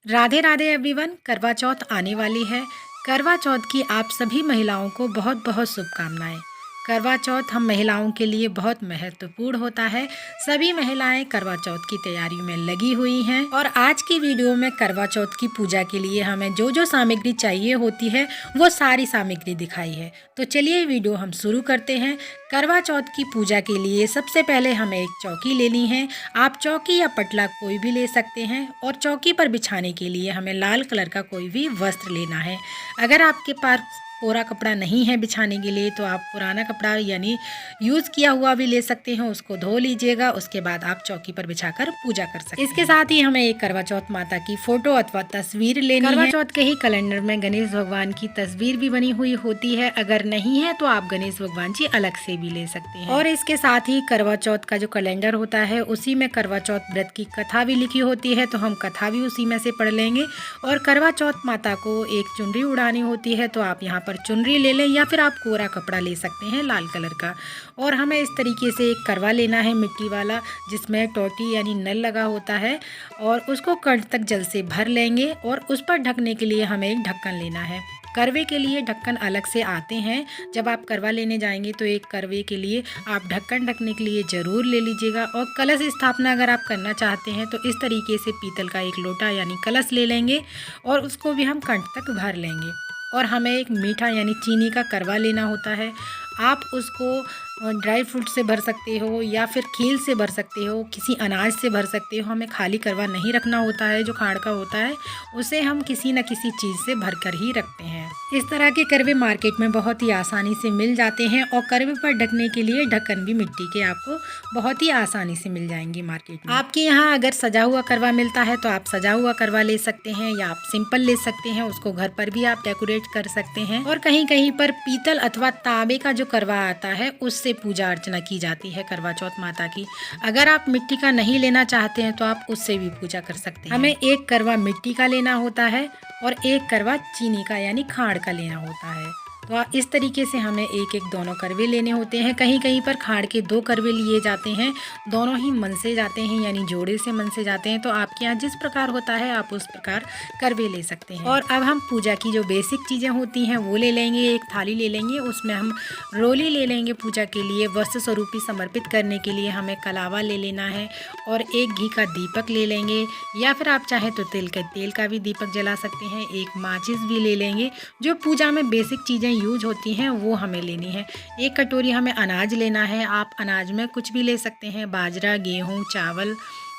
Radhe Radhe everyone. करवा चौथ आने वाली है। करवा चौथ की आप सभी महिलाओं को बहुत बहुत शुभकामनाएं। करवा चौथ हम महिलाओं के लिए बहुत महत्वपूर्ण होता है। सभी महिलाएं करवा चौथ की तैयारी में लगी हुई हैं और आज की वीडियो में करवा चौथ की पूजा के लिए हमें जो जो सामग्री चाहिए होती है वो सारी सामग्री दिखाई है। तो चलिए वीडियो हम शुरू करते हैं। करवा चौथ की पूजा के लिए सबसे पहले हमें एक चौकी लेनी है। आप चौकी या पटला कोई भी ले सकते हैं और चौकी पर बिछाने के लिए हमें लाल कलर का कोई भी वस्त्र लेना है। अगर आपके पास कोरा कपड़ा नहीं है बिछाने के लिए तो आप पुराना कपड़ा यानी यूज़ किया हुआ भी ले सकते हैं, उसको धो लीजिएगा। उसके बाद आप चौकी पर बिछाकर पूजा कर सकते हैं। इसके साथ ही हमें एक करवा चौथ माता की फोटो अथवा तस्वीर लेनी है। करवा चौथ के ही कैलेंडर में गणेश भगवान की तस्वीर भी बनी हुई होती है। अगर नहीं है तो आप गणेश भगवान जी अलग से भी ले सकते हैं। और इसके साथ ही करवा चौथ का जो कैलेंडर होता है उसी में करवा चौथ व्रत की कथा भी लिखी होती है, तो हम कथा भी उसी में से पढ़ लेंगे। और करवा चौथ माता को एक चुनरी उड़ानी होती है, तो आप यहाँ पर चुनरी ले लें या फिर आप कोरा कपड़ा ले सकते हैं लाल कलर का। और हमें इस तरीके से एक करवा लेना है मिट्टी वाला, जिसमें टोटी यानी नल लगा होता है, और उसको कंठ तक जल से भर लेंगे और उस पर ढकने के लिए हमें एक ढक्कन लेना है। करवे के लिए ढक्कन अलग से आते हैं। जब आप करवा लेने जाएंगे तो एक करवे के लिए आप ढक्कन ढकने के लिए ज़रूर ले लीजिएगा। और कलश स्थापना अगर आप करना चाहते हैं तो इस तरीके से पीतल का एक लोटा यानी कलश ले लेंगे और उसको भी हम कंठ तक भर लेंगे। और हमें एक मीठा यानी चीनी का करवा लेना होता है। आप उसको ड्राई फ्रूट से भर सकते हो या फिर खील से भर सकते हो, किसी अनाज से भर सकते हो। हमें खाली करवा नहीं रखना होता है, जो खाड़ का होता है उसे हम किसी न किसी चीज़ से भर कर ही रखते हैं। इस तरह के करवे मार्केट में बहुत ही आसानी से मिल जाते हैं और करवे पर ढकने के लिए ढक्कन भी मिट्टी के आपको बहुत ही आसानी से मिल जाएंगे मार्केट में। आपके यहाँ अगर सजा हुआ करवा मिलता है तो आप सजा हुआ करवा ले सकते हैं या आप सिंपल ले सकते हैं, उसको घर पर भी आप डेकोरेट कर सकते हैं। और कहीं कहीं पर पीतल अथवा तांबे का जो करवा आता है उससे पूजा अर्चना की जाती है करवा चौथ माता की। अगर आप मिट्टी का नहीं लेना चाहते हैं तो आप उससे भी पूजा कर सकते हैं। हमें एक करवा मिट्टी का लेना होता है और एक करवा चीनी का यानी खाड़ का लेना होता है। तो इस तरीके से हमें एक एक दोनों करवे लेने होते हैं। कहीं कहीं पर खाड़ के 2 करवे लिए जाते हैं, दोनों ही मन से जाते हैं यानी जोड़े से मन से जाते हैं। तो आपके यहाँ जिस प्रकार होता है आप उस प्रकार करवे ले सकते हैं। और अब हम पूजा की जो बेसिक चीज़ें होती हैं वो ले लेंगे। एक थाली ले लेंगे, उसमें हम रोली ले लेंगे पूजा के लिए। वस्त्र स्वरूपी समर्पित करने के लिए हमें कलावा ले लेना है और एक घी का दीपक ले लेंगे, या फिर आप चाहें तो तेल का भी दीपक जला सकते हैं। एक माचिस भी ले लेंगे। जो पूजा में बेसिक चीज़ें यूज होती हैं वो हमें लेनी है। एक कटोरी हमें अनाज लेना है। आप अनाज में कुछ भी ले सकते हैं, बाजरा, गेहूँ, चावल।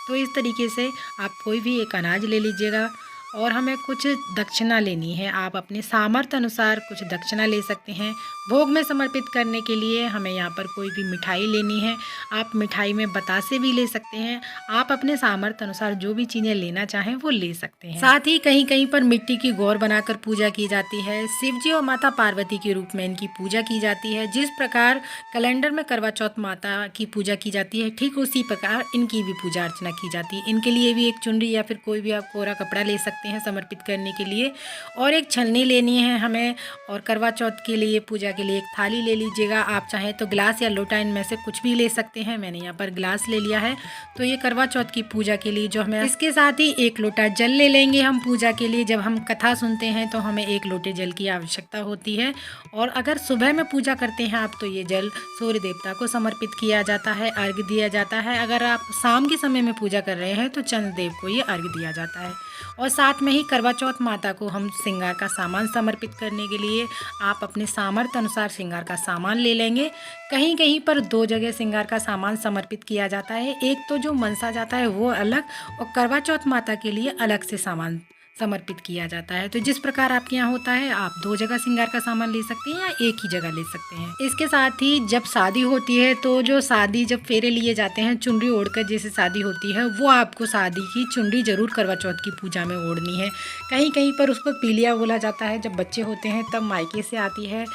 तो इस तरीके से आप कोई भी एक अनाज ले लीजिएगा। और हमें कुछ दक्षिणा लेनी है। आप अपने सामर्थ्य अनुसार कुछ दक्षिणा ले सकते हैं। भोग में समर्पित करने के लिए हमें यहाँ पर कोई भी मिठाई लेनी है। आप मिठाई में बतासे भी ले सकते हैं। आप अपने सामर्थ्य अनुसार जो भी चीज़ें लेना चाहें वो ले सकते हैं। साथ ही कहीं कहीं पर मिट्टी की गौर बनाकर पूजा की जाती है। शिव जी और माता पार्वती के रूप में इनकी पूजा की जाती है। जिस प्रकार कैलेंडर में करवा चौथ माता की पूजा की जाती है, ठीक उसी प्रकार इनकी भी पूजा अर्चना की जाती है। इनके लिए भी एक चुनरी या फिर कोई भी आप कोरा कपड़ा ले सकते हैं समर्पित करने के लिए। और एक छलनी लेनी है हमें। और करवा चौथ के लिए पूजा के लिए एक थाली ले लीजिएगा। आप चाहें तो गिलास या लोटा इनमें से कुछ भी ले सकते हैं। मैंने यहाँ पर गिलास ले लिया है। तो ये करवा चौथ की पूजा के लिए जो हमें, इसके साथ ही एक लोटा जल ले लेंगे हम पूजा के लिए। जब हम कथा सुनते हैं तो हमें एक लोटे जल की आवश्यकता होती है। और अगर सुबह में पूजा करते हैं आप तो ये जल सूर्य देवता को समर्पित किया जाता है, अर्घ्य दिया जाता है। अगर आप शाम के समय में पूजा कर रहे हैं तो चंद्रदेव को ये अर्घ्य दिया जाता है। और साथ में ही करवा चौथ माता को हम श्रृंगार का सामान समर्पित करने के लिए आप अपने सामर्थ्य अनुसार श्रृंगार का सामान ले लेंगे। कहीं कहीं पर 2 जगह श्रृंगार का सामान समर्पित किया जाता है। एक तो जो मनसा जाता है वो अलग, और करवा चौथ माता के लिए अलग से सामान समर्पित किया जाता है। तो जिस प्रकार आपके यहाँ होता है आप 2 जगह श्रृंगार का सामान ले सकते हैं या एक ही जगह ले सकते हैं। इसके साथ ही जब शादी होती है तो जो शादी जब फेरे लिए जाते हैं, चुनरी ओढ़कर जैसे शादी होती है, वो आपको शादी की चुनरी जरूर करवा चौथ की पूजा में ओढ़नी है। कहीं कहीं पर उसको पीलिया बोला जाता है। जब बच्चे होते हैं तब मायके से आती है,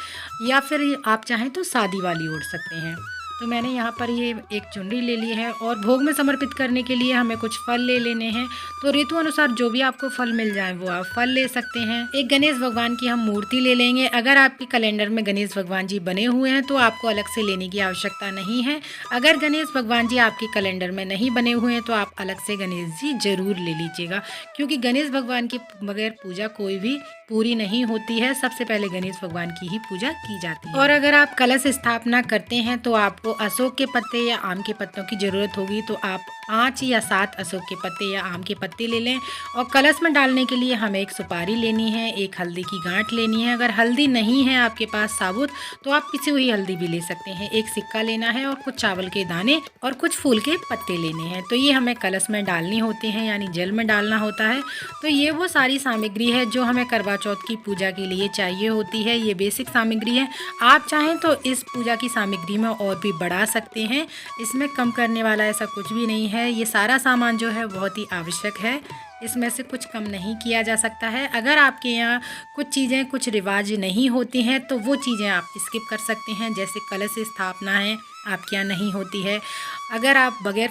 या फिर आप चाहें तो शादी वाली ओढ़ सकते हैं। तो मैंने यहाँ पर ये एक चुनरी ले ली है और भोग में समर्पित करने के लिए हमें कुछ फल ले लेने हैं। तो ऋतु अनुसार जो भी आपको फल मिल जाए वो आप फल ले सकते हैं। एक गणेश भगवान की हम मूर्ति ले लेंगे। अगर आपके कैलेंडर में गणेश भगवान जी बने हुए हैं तो आपको अलग से लेने की आवश्यकता नहीं है। अगर गणेश भगवान जी आपके कैलेंडर में नहीं बने हुए हैं तो आप अलग से गणेश जी जरूर ले लीजिएगा, क्योंकि गणेश भगवान के बगैर पूजा कोई भी पूरी नहीं होती है। सबसे पहले गणेश भगवान की ही पूजा की जाती है। और अगर आप कलश स्थापना करते हैं तो आपको अशोक के पत्ते या आम के पत्तों की जरूरत होगी। तो आप 5 या 7 अशोक के पत्ते या आम के पत्ते ले लें। और कलश में डालने के लिए हमें एक सुपारी लेनी है, एक हल्दी की गांठ लेनी है। अगर हल्दी नहीं है आपके पास साबुत तो आप पिसी हुई हल्दी भी ले सकते हैं। एक सिक्का लेना है और कुछ चावल के दाने और कुछ फूल के पत्ते लेने हैं। तो ये हमें कलश में डालनी होती है, यानी जल में डालना होता है। तो ये वो सारी सामग्री है जो हमें करवा चौथ की पूजा के लिए चाहिए होती है। ये बेसिक सामग्री है। आप चाहें तो इस पूजा की सामग्री में और भी बढ़ा सकते हैं। इसमें कम करने वाला ऐसा कुछ भी नहीं है। ये सारा सामान जो है बहुत ही आवश्यक है, इसमें से कुछ कम नहीं किया जा सकता है। अगर आपके यहाँ कुछ चीज़ें कुछ रिवाज नहीं होती हैं तो वो चीज़ें आप स्किप कर सकते हैं। जैसे कलश स्थापना है आपके यहाँ नहीं होती है। अगर आप बगैर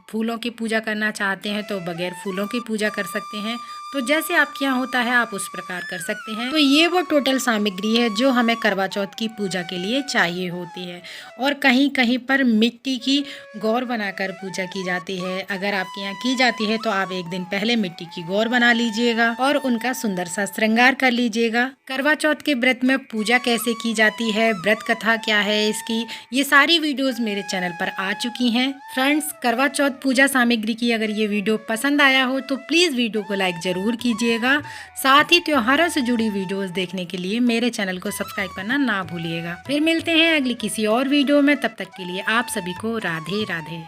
फूलों की पूजा करना चाहते हैं तो बगैर फूलों की पूजा कर सकते हैं। तो जैसे आपके यहाँ होता है आप उस प्रकार कर सकते हैं। तो ये वो टोटल सामग्री है जो हमें करवा चौथ की पूजा के लिए चाहिए होती है। और कहीं कहीं पर मिट्टी की गौर बनाकर पूजा की जाती है। अगर आपके यहाँ की जाती है तो आप एक दिन पहले मिट्टी की गौर बना लीजिएगा और उनका सुंदर सा श्रृंगार कर लीजिएगा। करवा चौथ के व्रत में पूजा कैसे की जाती है, व्रत कथा क्या है इसकी, ये सारी वीडियोस मेरे चैनल पर आ चुकी हैं। फ्रेंड्स, करवा चौथ पूजा सामग्री की अगर ये वीडियो पसंद आया हो तो प्लीज वीडियो को लाइक जरूर कीजिएगा। साथ ही त्योहारों से जुड़ी वीडियोस देखने के लिए मेरे चैनल को सब्सक्राइब करना ना भूलिएगा। फिर मिलते हैं अगली किसी और वीडियो में। तब तक के लिए आप सभी को राधे राधे।